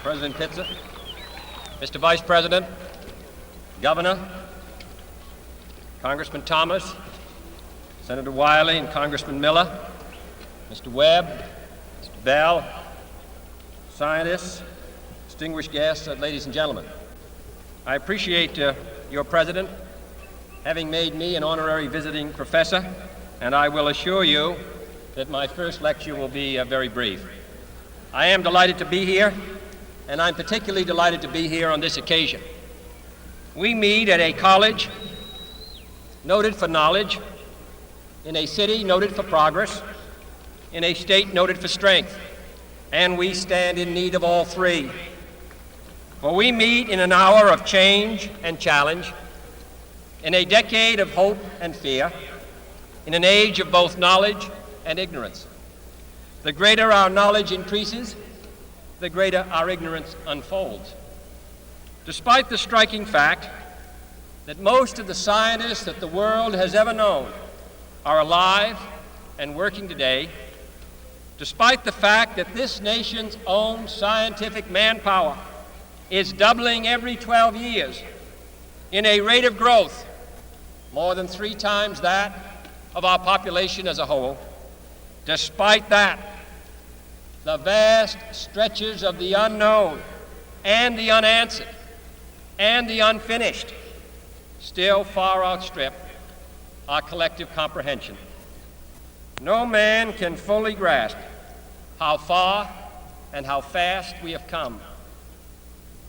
President Pitzer, Mr. Vice President, Governor, Congressman Thomas, Senator Wiley and Congressman Miller, Mr. Webb, Mr. Bell, scientists, distinguished guests, ladies and gentlemen. I appreciate your president having made me an honorary visiting professor, and I will assure you that my first lecture will be very brief. I am delighted to be here, and I'm particularly delighted to be here on this occasion. We meet at a college noted for knowledge, in a city noted for progress, in a state noted for strength, and we stand in need of all three. For we meet in an hour of change and challenge, in a decade of hope and fear, in an age of both knowledge and ignorance. The greater our knowledge increases, the greater our ignorance unfolds. Despite the striking fact that most of the scientists that the world has ever known are alive and working today, despite the fact that this nation's own scientific manpower is doubling every 12 years in a rate of growth more than 3 times that of our population as a whole, despite that, the vast stretches of the unknown and the unanswered and the unfinished still far outstrip our collective comprehension. No man can fully grasp how far and how fast we have come.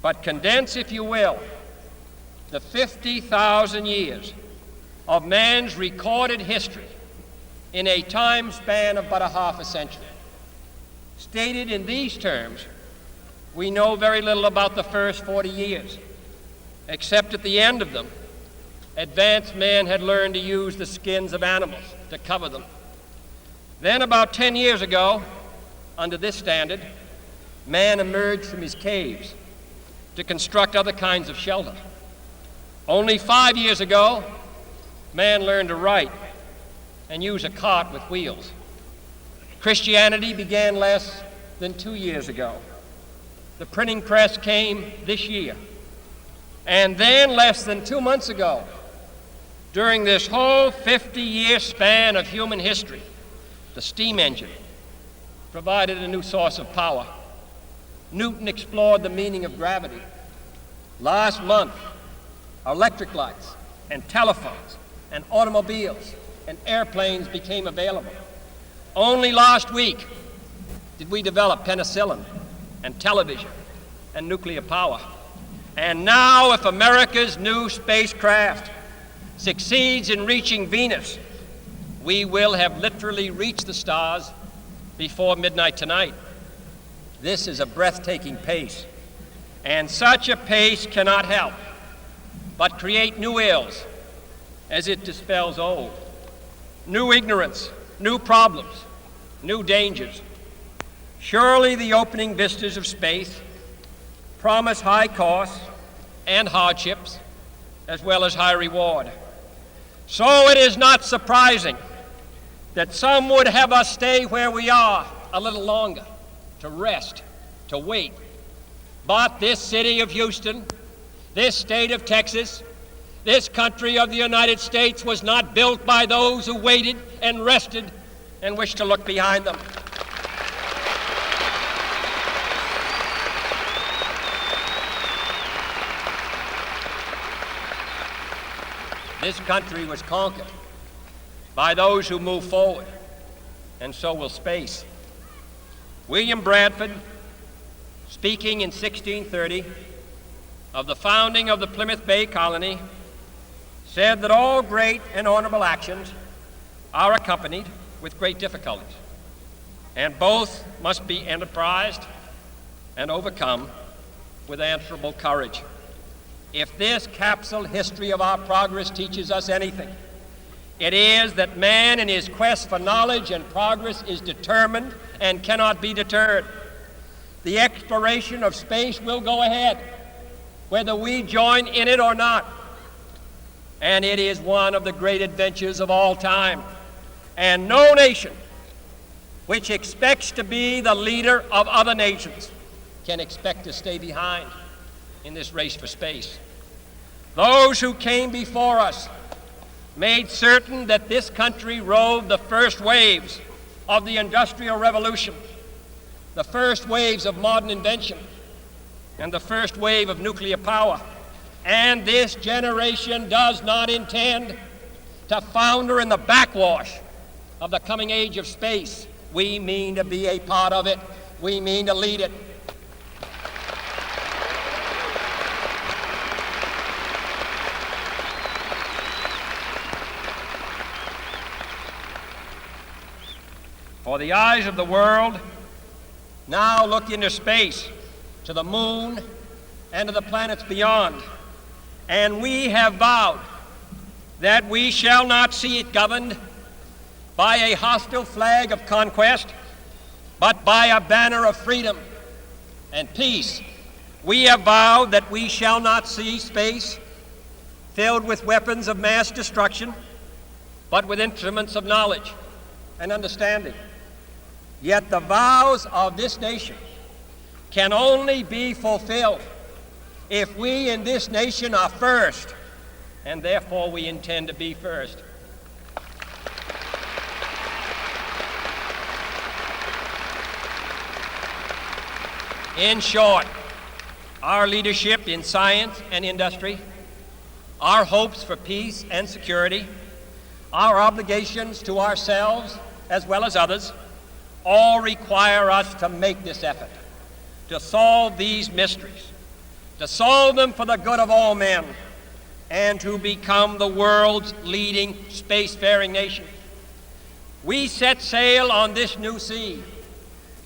But condense, if you will, the 50,000 years of man's recorded history in a time span of but a half a century. Stated in these terms, we know very little about the first 40 years, except at the end of them, advanced man had learned to use the skins of animals to cover them. Then about 10 years ago, under this standard, man emerged from his caves to construct other kinds of shelter. Only 5 years ago, man learned to write and use a cart with wheels. Christianity began less than 2 years ago. The printing press came this year. And then less than 2 months ago, during this whole 50-year span of human history, the steam engine provided a new source of power. Newton explored the meaning of gravity. Last month, electric lights and telephones and automobiles and airplanes became available. Only last week did we develop penicillin and television and nuclear power. And now, if America's new spacecraft succeeds in reaching Venus, we will have literally reached the stars before midnight tonight. This is a breathtaking pace, and such a pace cannot help but create new ills as it dispels old. New ignorance, new problems, new dangers. Surely the opening vistas of space promise high costs and hardships, as well as high reward. So it is not surprising that some would have us stay where we are a little longer, to rest, to wait. But this city of Houston, this state of Texas, this country of the United States was not built by those who waited and rested and wished to look behind them. This country was conquered by those who move forward, and so will space. William Bradford, speaking in 1630 of the founding of the Plymouth Bay Colony, said that all great and honorable actions are accompanied with great difficulties, and both must be enterprised and overcome with answerable courage. If this capsule history of our progress teaches us anything, it is that man in his quest for knowledge and progress is determined and cannot be deterred. The exploration of space will go ahead, whether we join in it or not. And it is one of the great adventures of all time. And no nation which expects to be the leader of other nations can expect to stay behind in this race for space. Those who came before us made certain that this country rode the first waves of the Industrial Revolution, the first waves of modern invention, and the first wave of nuclear power. And this generation does not intend to founder in the backwash of the coming age of space. We mean to be a part of it. We mean to lead it. For the eyes of the world now look into space, to the moon and to the planets beyond. And we have vowed that we shall not see it governed by a hostile flag of conquest, but by a banner of freedom and peace. We have vowed that we shall not see space filled with weapons of mass destruction, but with instruments of knowledge and understanding. Yet the vows of this nation can only be fulfilled if we in this nation are first, and therefore we intend to be first. In short, our leadership in science and industry, our hopes for peace and security, our obligations to ourselves as well as others, all require us to make this effort, to solve these mysteries, to solve them for the good of all men, and to become the world's leading spacefaring nation. We set sail on this new sea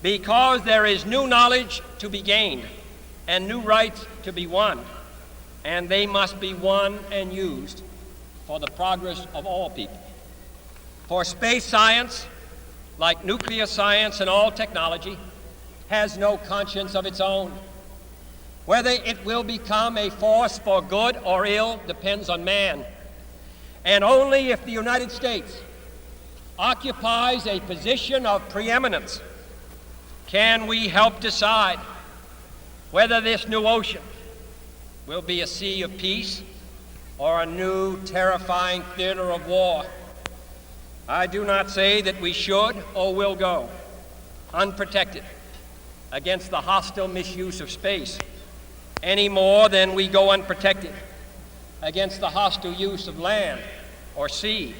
because there is new knowledge to be gained and new rights to be won, and they must be won and used for the progress of all people. For space science, like nuclear science and all technology, has no conscience of its own. Whether it will become a force for good or ill depends on man. And only if the United States occupies a position of preeminence can we help decide whether this new ocean will be a sea of peace or a new terrifying theater of war. I do not say that we should or will go unprotected against the hostile misuse of space any more than we go unprotected against the hostile use of land or sea.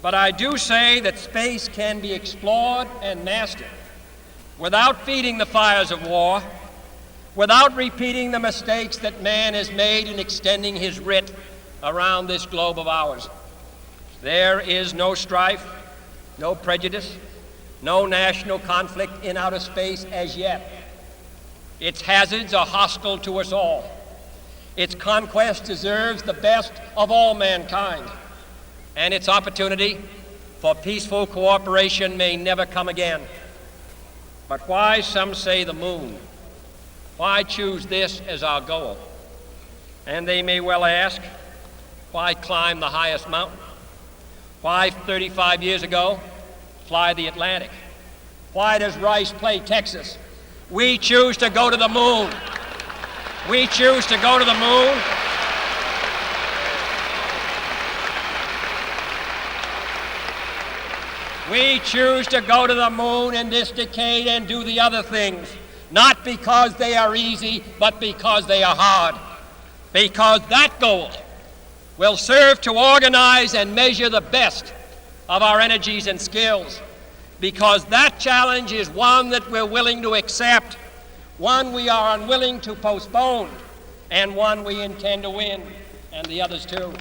But I do say that space can be explored and mastered without feeding the fires of war, without repeating the mistakes that man has made in extending his writ around this globe of ours. There is no strife, no prejudice, no national conflict in outer space as yet. Its hazards are hostile to us all. Its conquest deserves the best of all mankind, and its opportunity for peaceful cooperation may never come again. But why, some say, the moon? Why choose this as our goal? And they may well ask, why climb the highest mountain? Why, 35 years ago, fly the Atlantic? Why does Rice play Texas? We choose to go to the moon. We choose to go to the moon. We choose to go to the moon in this decade and do the other things, not because they are easy, but because they are hard. Because that goal will serve to organize and measure the best of our energies and skills. Because that challenge is one that we're willing to accept, one we are unwilling to postpone, and one we intend to win, and the others too.